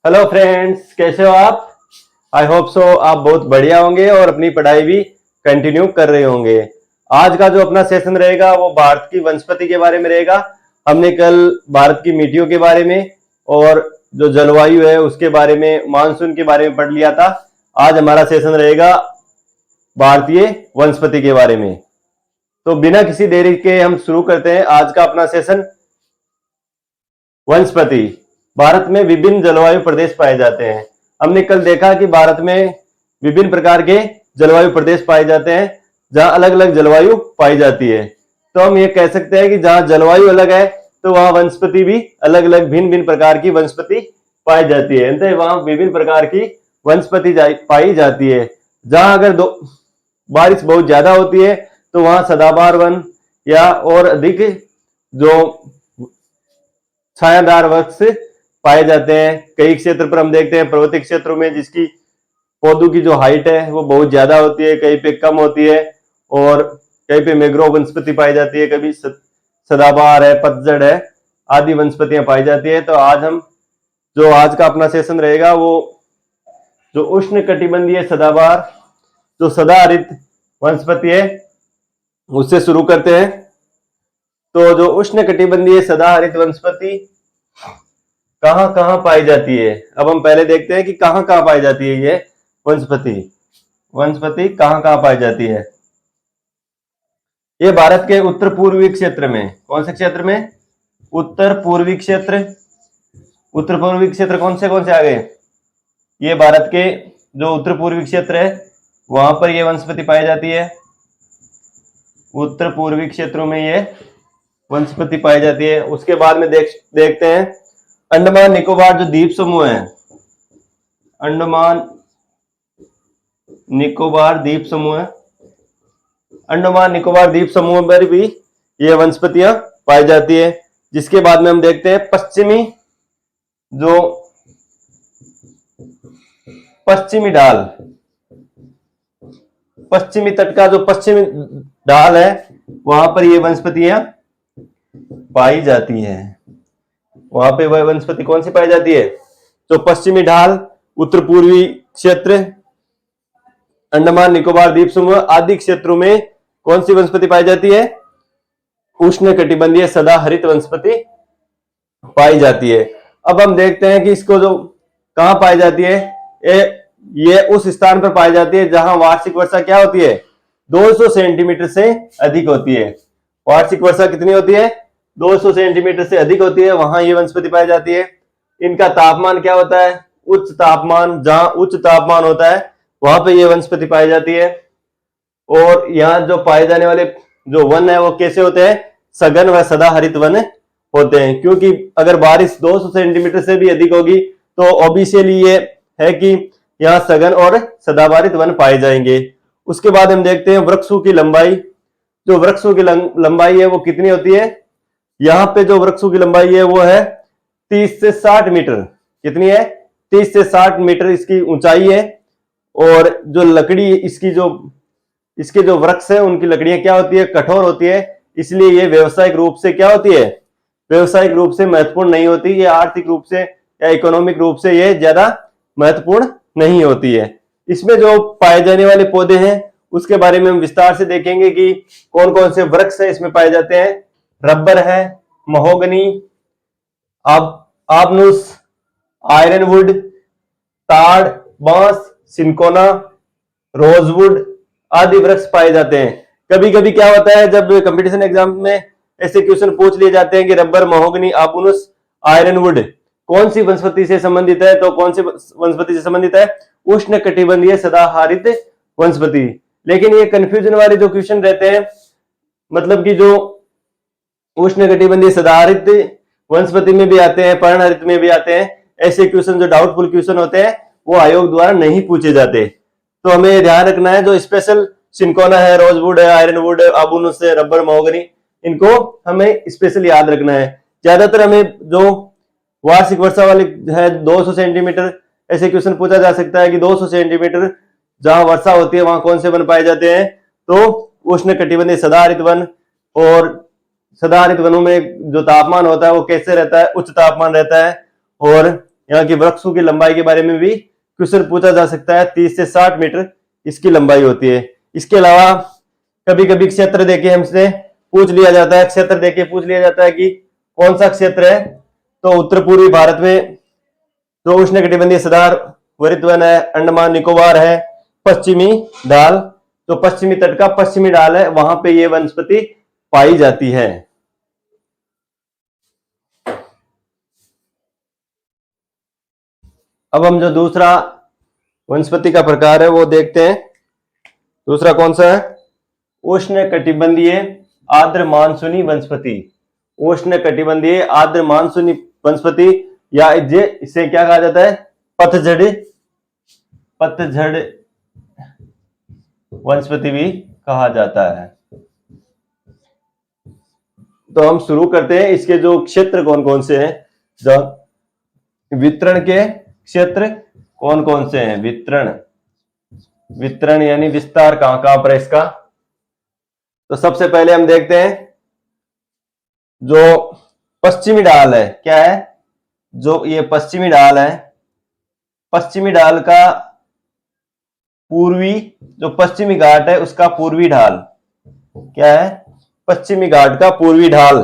Hello friends, कैसे हो आप? आई होप सो आप बहुत बढ़िया होंगे और अपनी पढ़ाई भी कंटिन्यू कर रहे होंगे। आज का जो अपना सेशन रहेगा वो भारत की वनस्पति के बारे में रहेगा। हमने कल भारत की मिट्टियों के बारे में और जो जलवायु है उसके बारे में, मानसून के बारे में पढ़ लिया था। आज हमारा सेशन रहेगा भारतीय वनस्पति के बारे में। तो बिना किसी देरी के हम शुरू करते हैं आज का अपना सेशन। वनस्पति। भारत में विभिन्न जलवायु प्रदेश पाए जाते हैं। हमने कल देखा कि भारत में विभिन्न प्रकार के जलवायु प्रदेश पाए जाते हैं जहां अलग अलग जलवायु पाई जाती है। तो हम ये कह सकते हैं कि जहां जलवायु अलग है तो वहां वनस्पति भी अलग अलग भिन्न भिन्न प्रकार की वनस्पति पाई जाती है। तो वहां विभिन्न प्रकार की वनस्पति पाई जाती है। जहां अगर बारिश बहुत ज्यादा होती है तो वहां सदाबहार वन या और अधिक जो छायादार वृक्ष पाए जाते हैं। कई क्षेत्र पर हम देखते हैं पर्वतीय क्षेत्रों में जिसकी पौधों की जो हाइट है वो बहुत ज्यादा होती है, कहीं पे कम होती है और कहीं पे मैंग्रोव वनस्पति पाई जाती है, कभी सदाबहार है, पतझड़ है आदि वनस्पतियां पाई जाती है। तो आज का अपना सेशन रहेगा वो जो उष्ण कटिबंधीय सदाबहार जो सदाहरित वनस्पति है उससे शुरू करते हैं। तो जो उष्ण कटिबंधीय सदाहरित वनस्पति कहां कहां पाई जाती है, अब हम पहले देखते हैं कि कहां कहां पाई जाती है ये वनस्पति कहां कहां पाई जाती है। ये भारत के उत्तर पूर्वी क्षेत्र में, कौन से क्षेत्र में? उत्तर पूर्वी क्षेत्र। उत्तर पूर्वी क्षेत्र कौन से आ गए? ये भारत के जो उत्तर पूर्वी क्षेत्र है वहां पर ये वनस्पति पाई जाती है। उत्तर पूर्वी क्षेत्रों में ये वनस्पति पाई जाती है। उसके बाद में देखते हैं अंडमान निकोबार जो द्वीप समूह है, अंडमान निकोबार द्वीप समूह है, अंडमान निकोबार द्वीप समूह पर भी ये वनस्पतियां पाई जाती है। जिसके बाद में हम देखते हैं पश्चिमी ढाल, पश्चिमी तट का जो पश्चिमी ढाल है वहां पर ये वनस्पतियां पाई जाती है। वहां पे वह वनस्पति कौन सी पाई जाती है? तो पश्चिमी ढाल, उत्तर पूर्वी क्षेत्र, अंडमान निकोबार द्वीप समूह आदि क्षेत्रों में कौन सी वनस्पति पाई जाती है? उष्ण कटिबंधीय सदाहरित वनस्पति पाई जाती है। अब हम देखते हैं कि इसको जो कहां पाई जाती है, ये उस स्थान पर पाई जाती है जहां वार्षिक वर्षा क्या होती है? 200 सेंटीमीटर से अधिक होती है। वार्षिक वर्षा कितनी होती है? 200 सेंटीमीटर से अधिक होती है, वहां ये वनस्पति पाई जाती है। इनका तापमान क्या होता है? उच्च तापमान, जहां उच्च तापमान होता है वहां पे ये वनस्पति पाई जाती है। और यहाँ जो पाए जाने वाले जो वन है वो कैसे होते हैं? सघन व सदाहरित वन होते हैं। क्योंकि अगर बारिश 200 सेंटीमीटर से भी अधिक होगी तो ऑब्वियसली ये है कि यहाँ सघन और सदाहरित वन पाए जाएंगे। उसके बाद हम देखते हैं वृक्षों की लंबाई। जो वृक्षों की लंबाई है वो कितनी होती है? यहाँ पे जो वृक्षों की लंबाई है वो है 30 से 60 मीटर। कितनी है? 30 से 60 मीटर इसकी ऊंचाई है। और जो लकड़ी इसके जो वृक्ष है उनकी लकड़ियां क्या होती है? कठोर होती है। इसलिए ये व्यवसायिक रूप से क्या होती है? व्यवसायिक रूप से महत्वपूर्ण नहीं होती। ये आर्थिक रूप से या इकोनॉमिक रूप से ये ज्यादा महत्वपूर्ण नहीं होती है। इसमें जो पाए जाने वाले पौधे हैं उसके बारे में हम विस्तार से देखेंगे कि कौन कौन से वृक्ष है इसमें पाए जाते हैं। रबर है, महोगनी, आबनुस, आयरनवुड, ताड़, बांस, सिनकोना, रोजवुड आदि वृक्ष पाए जाते हैं। कभी कभी क्या होता है जब कंपटीशन एग्जाम में ऐसे क्वेश्चन पूछ लिए जाते हैं कि रबर, महोगनी, आबनुस, आयरनवुड कौन सी वनस्पति से संबंधित है, तो कौन सी वनस्पति से संबंधित है? उष्ण कटिबंधीय सदाहरित वनस्पति। लेकिन ये कंफ्यूजन वाले जो क्वेश्चन रहते हैं, मतलब कि जो उष्ण कटिबंधीय सदाहरित वनस्पति में भी आते हैं, पर्णहरित में भी आते हैं, ऐसे क्वेश्चन जो डाउटफुल क्वेश्चन होते हैं वो आयोग द्वारा नहीं पूछे जाते। तो हमें ध्यान रखना है जो स्पेशल सिनकोना है, रोजवुड है, आयरनवुड है, आबुनुस है, रबर, महोगनी, इनको हमें स्पेशल याद रखना है। ज्यादातर हमें जो वार्षिक वर्षा वाले है 200 सेंटीमीटर, ऐसे क्वेश्चन पूछा जा सकता है कि 200 सेंटीमीटर जहां वर्षा होती है वहां कौन से वन पाए जाते हैं? तो उष्ण कटिबंधीय सदाहरित वन। और सदाहरित वनों में जो तापमान होता है वो कैसे रहता है? उच्च तापमान रहता है। और यहाँ की वृक्षों की लंबाई के बारे में भी क्वेश्चन पूछा जा सकता है। 30 से 60 मीटर इसकी लंबाई होती है। इसके अलावा कभी कभी क्षेत्र देके हमसे पूछ लिया जाता है, क्षेत्र देके पूछ लिया जाता है कि कौन सा क्षेत्र है। तो उत्तर पूर्वी भारत में जो उष्णकटिबंधीय सदाहर हरित वन है, अंडमान निकोबार है, पश्चिमी ढाल, जो पश्चिमी तट का पश्चिमी ढाल है, वहां पे ये वनस्पति पाई जाती है। अब हम जो दूसरा वनस्पति का प्रकार है वो देखते हैं। दूसरा कौन सा है? उष्णकटिबंधीय आर्द्र मानसूनी वनस्पति। उष्णकटिबंधीय आर्द्र मानसूनी वनस्पति, या इसे क्या कहा जाता है? पतझड़ वनस्पति भी कहा जाता है। तो हम शुरू करते हैं। इसके जो क्षेत्र कौन कौन से हैं, जो वितरण के क्षेत्र कौन कौन से हैं? वितरण यानी विस्तार कहां कहां पर है इसका। तो सबसे पहले हम देखते हैं जो पश्चिमी ढाल है, क्या है? जो ये पश्चिमी ढाल है, पश्चिमी ढाल का पूर्वी, जो पश्चिमी घाट है उसका पूर्वी ढाल क्या है? पश्चिमी घाट का पूर्वी ढाल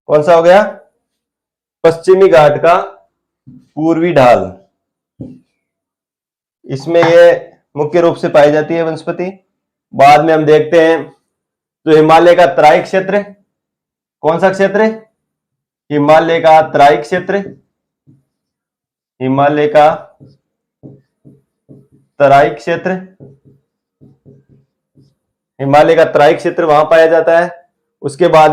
कौन सा हो गया? पश्चिमी घाट का पूर्वी ढाल। इसमें ये मुख्य रूप से पाई जाती है वनस्पति। बाद में हम देखते हैं जो हिमालय का तराई क्षेत्र, कौन सा क्षेत्र? हिमालय का तराई क्षेत्र। हिमालय का तराई क्षेत्र, हिमालय का तराई क्षेत्र वहां पाया जाता है। उसके बाद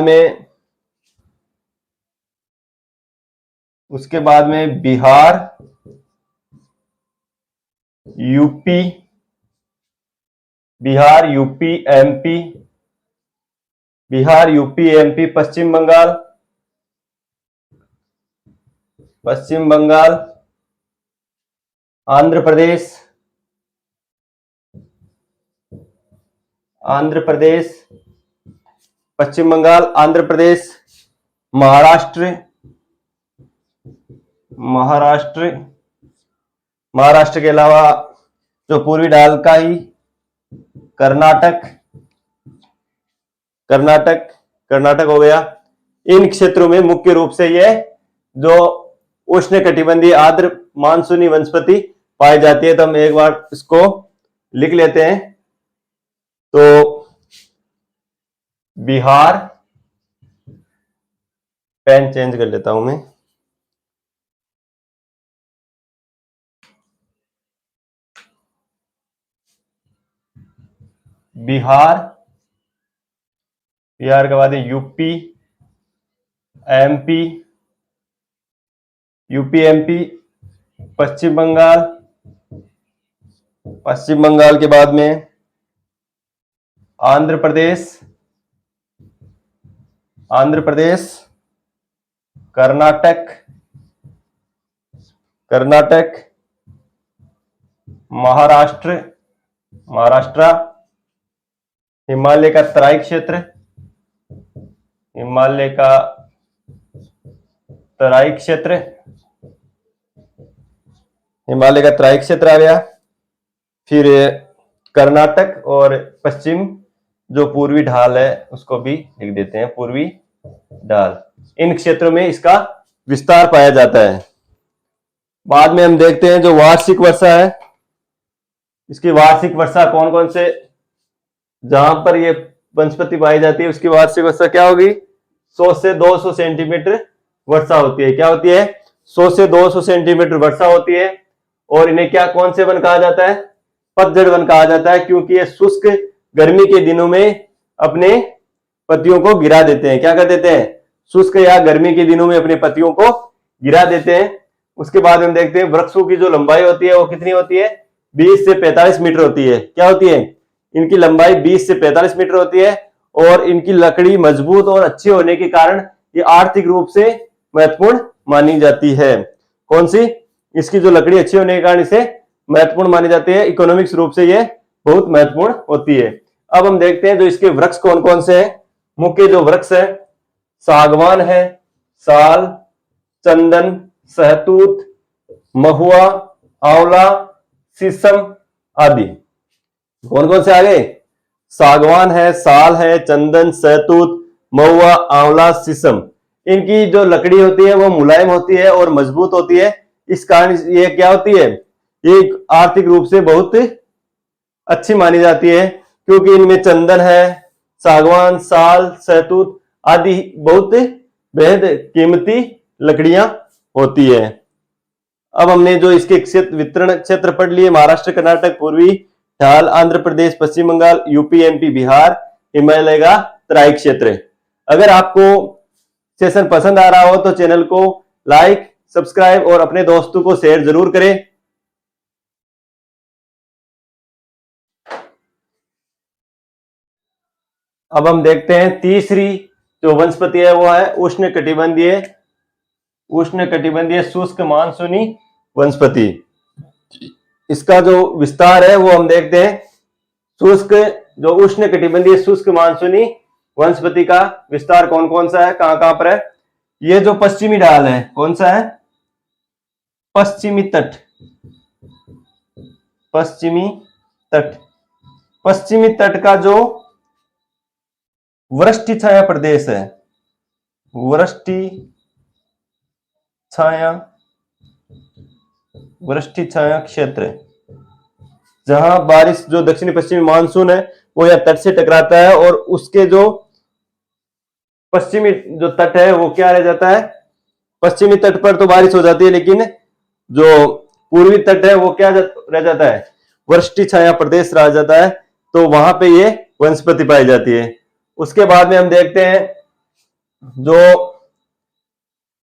में बिहार, यूपी, एमपी, पश्चिम बंगाल, आंध्र प्रदेश, पश्चिम बंगाल, आंध्र प्रदेश, महाराष्ट्र के अलावा जो पूर्वी ढाल का ही कर्नाटक हो गया। इन क्षेत्रों में मुख्य रूप से ये जो उष्णकटिबंधीय आर्द्र मानसूनी वनस्पति पाई जाती है। तो हम एक बार इसको लिख लेते हैं। तो बिहार, पेन चेंज कर लेता हूं मैं। बिहार के बाद यूपी, एमपी, पश्चिम बंगाल के बाद में आंध्र प्रदेश, कर्नाटक, महाराष्ट्र, हिमालय का तराई क्षेत्र, आ गया। फिर कर्नाटक और पश्चिम जो पूर्वी ढाल है उसको भी लिख देते हैं, पूर्वी ढाल। इन क्षेत्रों में इसका विस्तार पाया जाता है। बाद में हम देखते हैं जो वार्षिक वर्षा है, इसकी वार्षिक वर्षा कौन कौन से, जहां पर ये वनस्पति पाई जाती है उसकी वार्षिक वर्षा क्या होगी? 100 से 200 सेंटीमीटर वर्षा होती है। क्या होती है? 100 से 200 सेंटीमीटर वर्षा होती है। और इन्हें क्या, कौन से वन कहा जाता है? पतझड़ वन कहा जाता है, क्योंकि ये शुष्क गर्मी के दिनों में अपने पत्तियों को गिरा देते हैं। क्या कर देते हैं? शुष्क या गर्मी के दिनों में अपने पत्तियों को गिरा देते हैं। उसके बाद हम देखते हैं वृक्षों की जो लंबाई होती है वो कितनी होती है? 20 से 45 मीटर होती है। क्या होती है? इनकी लंबाई 20 से 45 मीटर होती है। और इनकी लकड़ी मजबूत और अच्छी होने के कारण ये आर्थिक रूप से महत्वपूर्ण मानी जाती है। कौन सी? इसकी जो लकड़ी अच्छी होने के कारण इसे महत्वपूर्ण मानी जाती है। इकोनॉमिक्स रूप से ये बहुत महत्वपूर्ण होती है। अब हम देखते हैं जो इसके वृक्ष कौन कौन से हैं। मुख्य जो वृक्ष है, सागवान है, साल, चंदन, सहतूत, महुआ, आंवला, शीशम आदि। कौन कौन से आ गए? सागवान है, साल है, चंदन, सहतूत, महुआ, आंवला, शीशम। इनकी जो लकड़ी होती है वो मुलायम होती है और मजबूत होती है। इस कारण ये क्या होती है, ये आर्थिक रूप से बहुत अच्छी मानी जाती है, क्योंकि इनमें चंदन है, सागवान, साल, सहतूत आदि बहुत बेहद कीमती लकड़ियां होती है। अब हमने जो इसके क्षेत्र वितरण क्षेत्र पढ़ लिए, महाराष्ट्र, कर्नाटक, पूर्वी ढाल, आंध्र प्रदेश, पश्चिम बंगाल, यूपी, एमपी, बिहार, हिमालय का तराई क्षेत्र। अगर आपको सेशन पसंद आ रहा हो तो चैनल को लाइक, सब्सक्राइब और अपने दोस्तों को शेयर जरूर करें। अब हम देखते हैं तीसरी जो वनस्पति है वो है उष्णकटिबंधीय शुष्क मानसूनी वनस्पति। इसका जो विस्तार है वो हम देखते हैं। शुष्क जो उष्णकटिबंधीय शुष्क मानसूनी वनस्पति का विस्तार कौन कौन सा है, कहां कहां पर है? ये जो पश्चिमी ढाल है, कौन सा है? पश्चिमी तट। पश्चिमी तट, पश्चिमी तट का जो वृष्टि छाया प्रदेश है, वृष्टि छाया क्षेत्र, जहां बारिश जो दक्षिणी पश्चिमी मानसून है वो या तट से टकराता है और उसके जो पश्चिमी जो तट है वो क्या रह जाता है? पश्चिमी तट पर तो बारिश हो जाती है, लेकिन जो पूर्वी तट है वो क्या रह जाता है? वृष्टि छाया प्रदेश रह जाता है। तो वहां पे ये वनस्पति पाई जाती है। उसके बाद में हम देखते हैं जो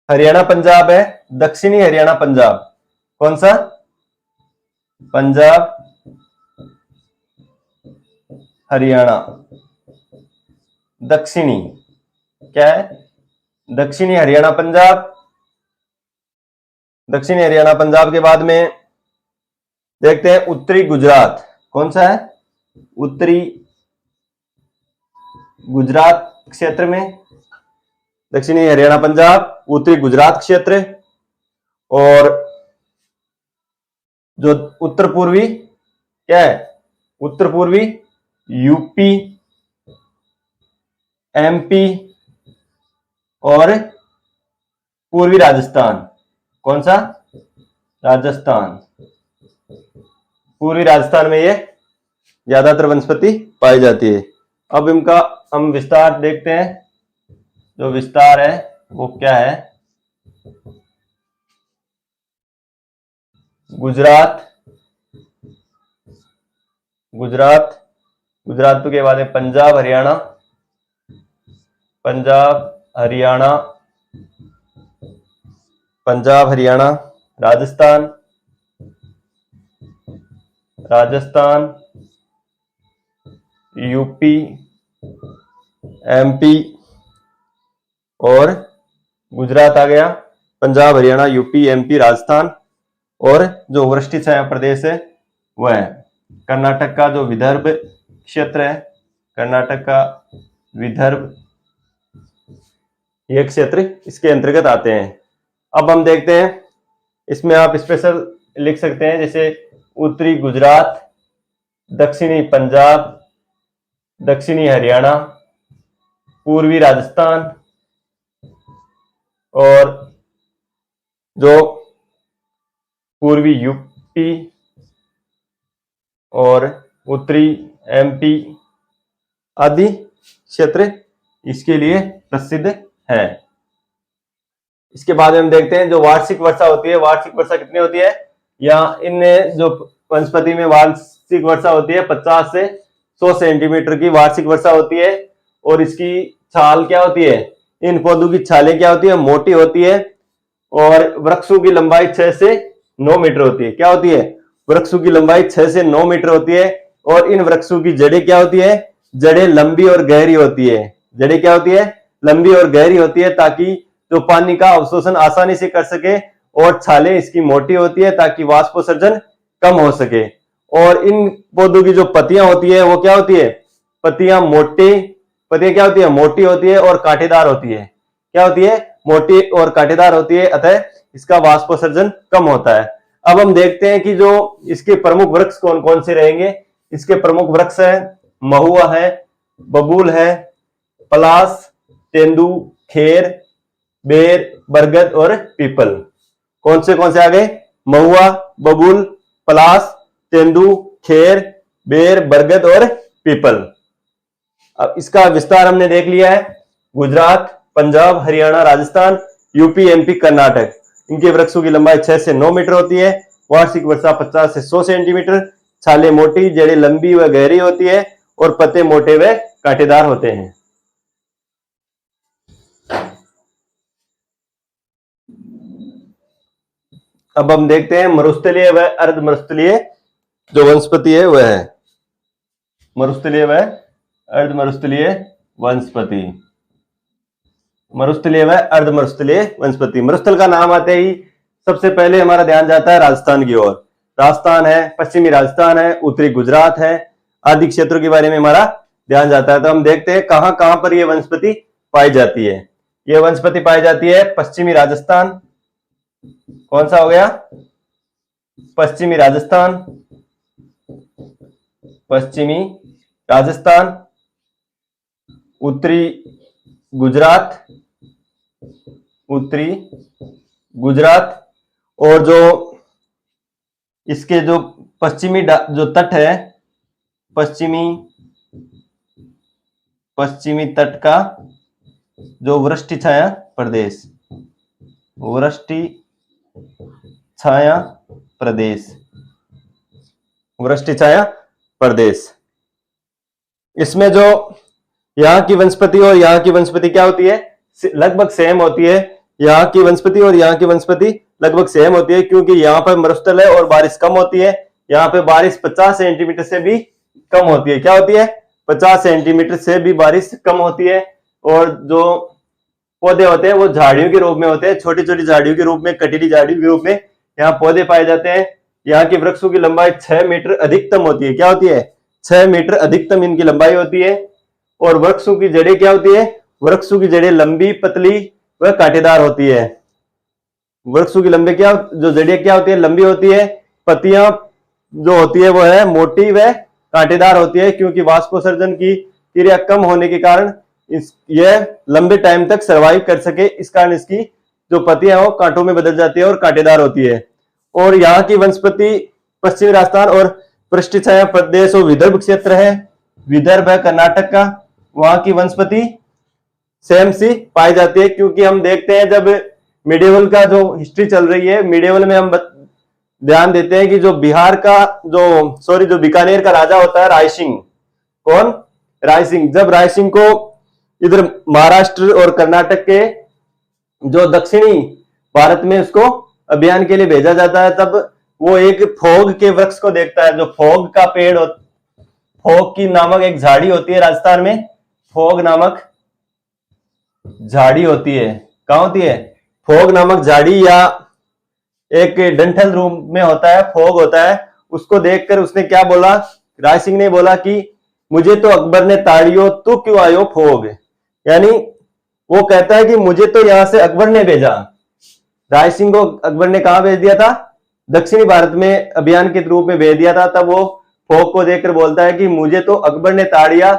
हरियाणा पंजाब है, दक्षिणी हरियाणा पंजाब। कौन सा? पंजाब, हरियाणा, दक्षिणी क्या है? दक्षिणी हरियाणा पंजाब। दक्षिणी हरियाणा पंजाब के बाद में देखते हैं उत्तरी गुजरात। कौन सा है? उत्तरी गुजरात क्षेत्र में, दक्षिणी हरियाणा पंजाब, उत्तरी गुजरात क्षेत्र। और जो उत्तर पूर्वी क्या है? उत्तर पूर्वी यूपी, एमपी और पूर्वी राजस्थान। कौन सा? राजस्थान। पूर्वी राजस्थान में ये ज्यादातर वनस्पति पाई जाती है। अब इनका हम विस्तार देखते हैं। जो विस्तार है वो क्या है? गुजरात, गुजरात के बाद है पंजाब, हरियाणा, पंजाब, हरियाणा, राजस्थान, यूपी, एमपी और गुजरात आ गया। Punjab, Haryana, UP, MP, Rajasthan. और जो वृष्टि छाया प्रदेश है वह है कर्नाटक का जो विदर्भ क्षेत्र है, कर्नाटक का विदर्भ, ये क्षेत्र इसके अंतर्गत आते हैं। अब हम देखते हैं, इसमें आप स्पेशल लिख सकते हैं, जैसे उत्तरी गुजरात, दक्षिणी पंजाब, दक्षिणी हरियाणा, पूर्वी राजस्थान और जो पूर्वी यूपी और उत्तरी एमपी आदि क्षेत्र इसके लिए प्रसिद्ध है। इसके बाद हम देखते हैं जो वार्षिक वर्षा होती है। वार्षिक वर्षा कितनी होती है? या इन जो वनस्पति में वार्षिक वर्षा होती है 50 से 100 सेंटीमीटर की वार्षिक वर्षा होती है। और इसकी छाल क्या होती है? इन पौधों की छालें क्या होती है? मोटी होती है। और वृक्षों की लंबाई 6 से 9 मीटर होती है। क्या होती है? वृक्षों की लंबाई 6 से 9 मीटर होती है। और इन वृक्षों की जड़ें क्या होती है? जड़ें लंबी और गहरी होती है। जड़ें क्या होती है? लंबी और गहरी होती है, ताकि जो पानी का अवशोषण आसानी से कर सके। और छालें इसकी मोटी होती है ताकि वाष्पोत्सर्जन कम हो सके। और इन पौधों की जो पत्तियां होती है वो क्या होती है? पत्तियां क्या होती है? मोटी होती है और कांटेदार होती है। क्या होती है? मोटी और कांटेदार होती है। अतः इसका वाष्पोत्सर्जन कम होता है। अब हम देखते हैं कि जो इसके प्रमुख वृक्ष कौन कौन से रहेंगे। इसके प्रमुख वृक्ष है महुआ है, बबूल है, पलास, तेंदू, खेर, बेर, बरगद और पीपल। कौन से आ गए? महुआ, बबूल, पलास, तेंदू, खेर, बेर, बरगद और पीपल। अब इसका विस्तार हमने देख लिया है। गुजरात, पंजाब, हरियाणा, राजस्थान, यूपी, एमपी, कर्नाटक, इनके वृक्षों की लंबाई 6 से 9 मीटर होती है। वार्षिक वर्षा 50 से 100 सेंटीमीटर। छाले मोटी, जड़ें लंबी व गहरी होती है और पत्ते मोटे व कांटेदार होते हैं। अब हम देखते हैं मरुस्थलीय व अर्ध मरुस्थलीय जो वनस्पति है वह है मरुस्थलीय व अर्ध मरुस्थलीय वनस्पति। मरुस्थलीय व अर्ध मरुस्थलीय वनस्पति। मरुस्थल का नाम आते ही सबसे पहले हमारा ध्यान जाता है राजस्थान की ओर। राजस्थान है, पश्चिमी राजस्थान है, उत्तरी गुजरात है, आदि क्षेत्रों के बारे में हमारा ध्यान जाता है। तो हम देखते हैं कहां कहां पर यह वनस्पति पाई जाती है। यह वनस्पति पाई जाती है पश्चिमी राजस्थान। कौन सा हो गया? पश्चिमी राजस्थान, पश्चिमी राजस्थान, उत्तरी गुजरात, उत्तरी गुजरात, और जो इसके जो पश्चिमी जो तट है, पश्चिमी तट का जो वृष्टि छाया प्रदेश, वृष्टि छाया प्रदेश, वृष्टि छाया प्रदेश। इसमें जो यहाँ की वनस्पति और यहाँ की वनस्पति क्या होती है? लगभग सेम होती है। यहाँ की वनस्पति और यहाँ की वनस्पति लगभग सेम होती है, क्योंकि यहाँ पर मरुस्थल है और बारिश कम होती है। यहाँ पे बारिश 50 सेंटीमीटर से भी कम होती है। क्या होती है? 50 सेंटीमीटर से भी बारिश कम होती है। और जो पौधे होते हैं वो झाड़ियों के रूप में होते हैं, छोटी छोटी झाड़ियों के रूप में, कटीली झाड़ियों के रूप में यहाँ पौधे पाए जाते हैं। यहाँ की वृक्षों की लंबाई 6 मीटर अधिकतम होती है। क्या होती है? 6 मीटर अधिकतम इनकी लंबाई होती है। और वृक्षों की जड़ें क्या होती है? वृक्षों की जड़ें लंबी, पतली व कांटेदार होती है। वृक्षों की लंबी जो जड़ें क्या होती है? लंबी होती है। पत्तियां जो होती है वो है मोटी व कांटेदार होती है, क्योंकि वाष्पोत्सर्जन की क्रिया कम होने के कारण यह लंबे टाइम तक सर्वाइव कर सके, इस कारण इसकी जो पत्तियां वो कांटों में बदल जाती है और कांटेदार होती है। और यहाँ की वनस्पति पश्चिमी राजस्थान और पृष्ठ छाया प्रदेश और विदर्भ क्षेत्र है, विदर्भ है कर्नाटक का, वहां की वनस्पति सेम सी पाई जाती है। क्योंकि हम देखते हैं जब मिडिवल का जो हिस्ट्री चल रही है, मिडिवल में हम ध्यान देते हैं कि जो बिहार का जो बीकानेर का राजा होता है रायसिंह, कौन? रायसिंह। जब रायसिंह को इधर महाराष्ट्र और कर्नाटक के जो दक्षिणी भारत में उसको अभियान के लिए भेजा जाता है, तब वो एक फोग के वृक्ष को देखता है। जो फोग का पेड़ फोग की नामक एक झाड़ी होती है राजस्थान में, फोग नामक झाड़ी होती है। कहां होती है? फोग नामक झाड़ी, या एक डंठल रूप में होता है, फोग होता है। उसको देखकर उसने क्या बोला? रायसिंह ने बोला कि मुझे तो अकबर ने ताड़ियो, तू क्यों आयो फोग। यानी वो कहता है कि मुझे तो यहां से अकबर ने भेजा। रायसिंह को अकबर ने कहां भेज दिया था? दक्षिणी भारत में अभियान के रूप में भेज दिया था। तब वो फोग को देखकर बोलता है कि मुझे तो अकबर ने ताड़िया,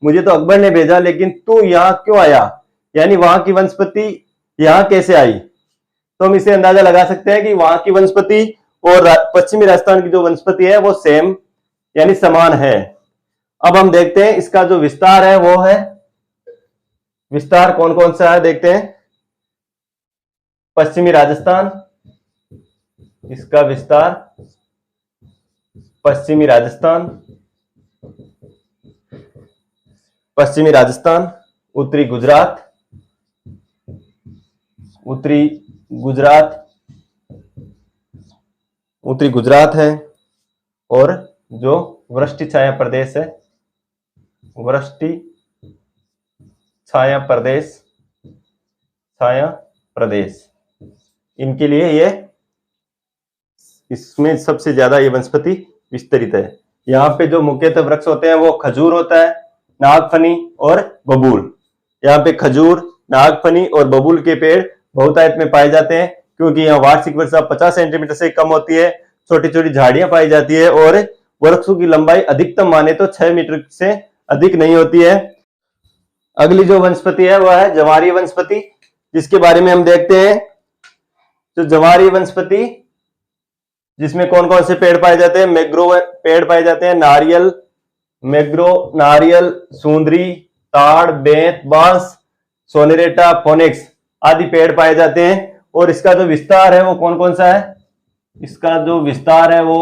मुझे तो अकबर ने भेजा, लेकिन तू यहां क्यों आया? यानी वहां की वनस्पति यहां कैसे आई? तो हम इसे अंदाजा लगा सकते हैं कि वहां की वनस्पति और पश्चिमी राजस्थान की जो वनस्पति है वो सेम यानी समान है। अब हम देखते हैं इसका जो विस्तार है वो है, विस्तार कौन कौन सा है देखते हैं। पश्चिमी राजस्थान, इसका विस्तार पश्चिमी राजस्थान, पश्चिमी राजस्थान, उत्तरी गुजरात, उत्तरी गुजरात, उत्तरी गुजरात है। और जो वृष्टि छाया प्रदेश है, वृष्टि छाया प्रदेश, छाया प्रदेश, इनके लिए ये इसमें सबसे ज्यादा ये वनस्पति विस्तरित है। यहाँ पे जो मुख्यतः वृक्ष होते हैं वो खजूर होता है, नागफनी और बबूल। यहाँ पे खजूर, नागफनी और बबूल के पेड़ बहुतायत में पाए जाते हैं। क्योंकि यहाँ वार्षिक वर्षा 50 सेंटीमीटर से कम होती है, छोटी छोटी झाड़ियां पाई जाती है और वृक्षों की लंबाई अधिकतम माने तो 6 मीटर से अधिक नहीं होती है। अगली जो वनस्पति है वह है ज्वारीय वनस्पति, जिसके बारे में हम देखते हैं। तो ज्वारीय वनस्पति जिसमें कौन कौन से पेड़ पाए जाते हैं? मैंग्रोव पेड़ पाए जाते हैं, नारियल, मैंग्रोव, नारियल, सुंदरी, ताड़, बेंत, बांस, सोनेरेटा, फोनिक्स आदि पेड़ पाए जाते हैं। और इसका जो विस्तार है वो कौन कौन सा है? इसका जो विस्तार है वो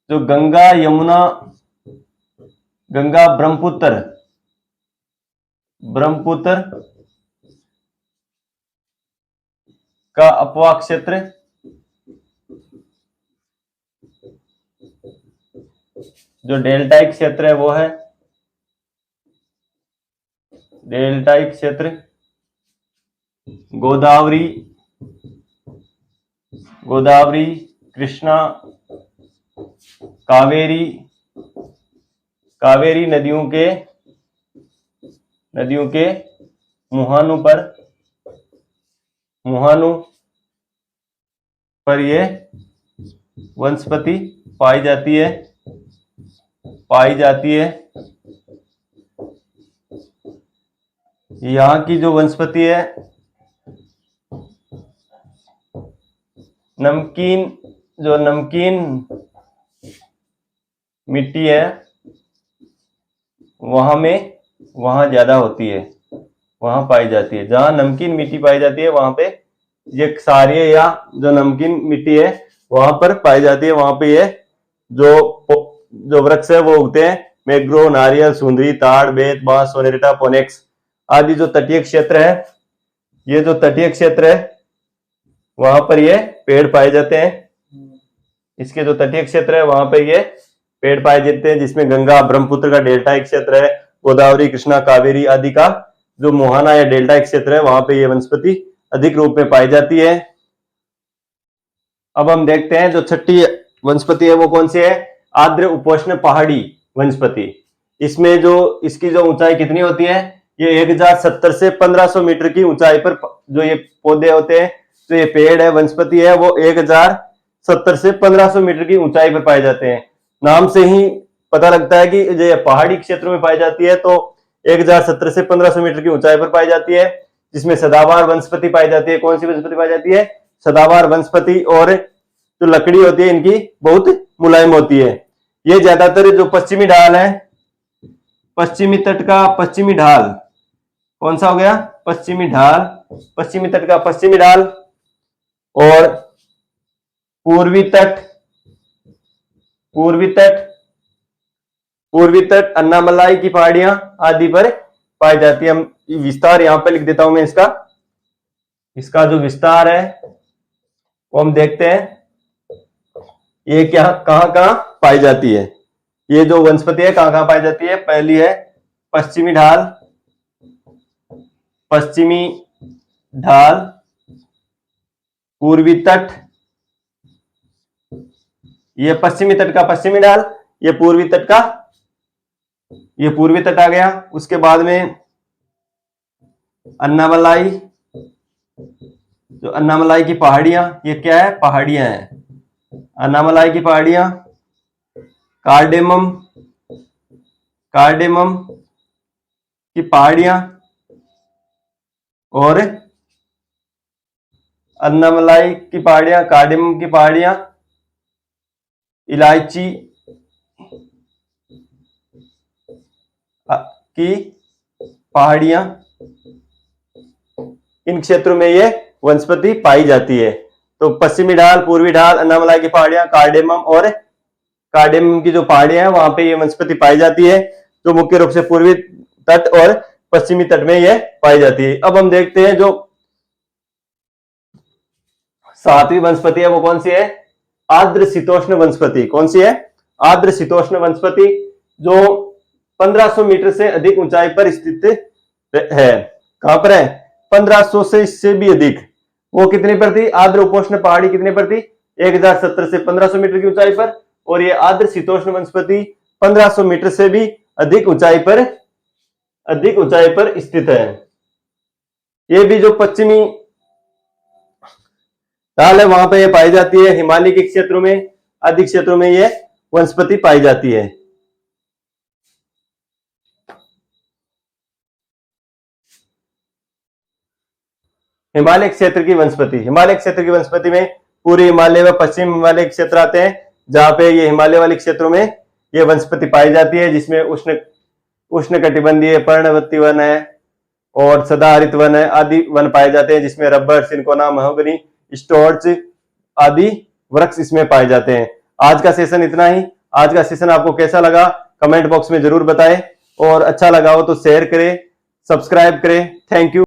जो गंगा, यमुना, गंगा, ब्रह्मपुत्र का अपवाह क्षेत्र, जो डेल्टाइक क्षेत्र है वो है डेल्टाइक क्षेत्र, गोदावरी, कृष्णा, कावेरी नदियों के मुहानों पर ये वनस्पति पाई जाती है। यहाँ की जो वनस्पति है नमकीन मिट्टी है वहां ज्यादा होती है, वहां पाई जाती है। जहां नमकीन मिट्टी पाई जाती है वहां पे ये क्षारीय या जो नमकीन मिट्टी है वहां पर पाई जाती है। वहां पे ये जो वृक्ष है वो उगते हैं, मैंग्रोव, नारियल, सुंदरी, ताड़, बेंत, बांस, सोनेरेटा, फोनिक्स आदि। जो तटीय क्षेत्र है, ये जो तटीय क्षेत्र है वहां पर ये पेड़ पाए जाते हैं। इसके जो तटीय क्षेत्र है वहां पर ये पेड़ पाए जाते हैं, जिसमें गंगा, ब्रह्मपुत्र का डेल्टाइक क्षेत्र है, गोदावरी, कृष्णा, कावेरी आदि का जो मुहाना या डेल्टाइक क्षेत्र है वहां पे ये वनस्पति अधिक रूप में पाई जाती है। अब हम देखते हैं जो छठी वनस्पति है वो कौन सी है? आर्द्र उपोष्ण पहाड़ी वनस्पति। इसमें जो इसकी जो ऊंचाई कितनी होती है? ये 1070 से 1500 मीटर की ऊंचाई पर जो ये पौधे होते हैं, जो ये पेड़ है, वनस्पति है, वो 1070 से 1500 मीटर की ऊंचाई पर पाए जाते हैं। नाम से ही पता लगता है कि ये पहाड़ी क्षेत्रों में पाई जाती है, तो 1070 से 1500 मीटर की ऊंचाई पर पाई जाती है, जिसमें सदाबहार वनस्पति पाई जाती है। कौन सी वनस्पति पाई जाती है? सदाबहार वनस्पति। और जो लकड़ी होती है इनकी बहुत मुलायम होती है। ये ज्यादातर जो पश्चिमी ढाल है, पश्चिमी तट का पश्चिमी ढाल कौन सा हो गया? पश्चिमी तट का पश्चिमी ढाल और पूर्वी तट अन्नामलाई की पहाड़ियां आदि पर पाई जाती है। हम विस्तार यहां पर लिख देता हूं मैं इसका जो विस्तार है वो हम देखते हैं ये कहां पाई जाती है। ये जो वनस्पति है कहां पाई जाती है? पहली है पश्चिमी ढाल, पूर्वी तट, ये पश्चिमी तट का पश्चिमी ढाल, ये पूर्वी तट आ गया। उसके बाद में अन्नामलाई, जो अन्नामलाई की पहाड़ियां, ये क्या है? पहाड़ियां हैं। अन्नामलाई की पहाड़ियां, कार्डेमम की पहाड़ियां और अन्नामलाई की पहाड़ियां, कार्डेमम की पहाड़ियां, इलायची की पहाड़ियां, इन क्षेत्रों में ये वनस्पति पाई जाती है। तो पश्चिमी ढाल, पूर्वी ढाल, अन्नामलाई की पहाड़ियां, कार्डेमम की जो पहाड़ियां हैं वहां पे ये वनस्पति पाई जाती है, जो मुख्य रूप से पूर्वी तट और पश्चिमी तट में ये पाई जाती है। अब हम देखते हैं जो सातवीं वनस्पति है वो कौन सी है? आर्द्र शीतोष्ण वनस्पति। कौन सी है? आर्द्र शीतोष्ण वनस्पति, जो 1500 मीटर से अधिक ऊंचाई पर स्थित है। कहां पर है? 1500 से इससे भी अधिक। वो कितनी पर थी? आर्द्र उपोष्ण पहाड़ी कितने पर थी? 1070 से 1500 मीटर की ऊंचाई पर। और ये आर्द्र शीतोष्ण वनस्पति 1500 मीटर से भी अधिक ऊंचाई पर स्थित है। ये भी जो पश्चिमी ढाल है वहां पे ये पाई जाती है। हिमालय के क्षेत्रों में, अधिक क्षेत्रों में ये वनस्पति पाई जाती है। हिमालय क्षेत्र की वनस्पति, हिमालय क्षेत्र की वनस्पति में पूर्वी हिमालय व पश्चिम हिमालय क्षेत्र आते हैं, जहां पे ये हिमालय वाले क्षेत्रों में ये वनस्पति पाई जाती है, जिसमें उष्णकटिबंधीय पर्णवृत्ति वन है और सदाहरित वन है आदि वन पाए जाते हैं, जिसमें रबर, सिनकोना, महोगनी, स्टोर्च आदि वृक्ष इसमें पाए जाते हैं। आज का सेशन इतना ही। आज का सेशन आपको कैसा लगा कमेंट बॉक्स में जरूर बताएं, और अच्छा लगा हो तो शेयर करें, सब्सक्राइब करें। Thank you.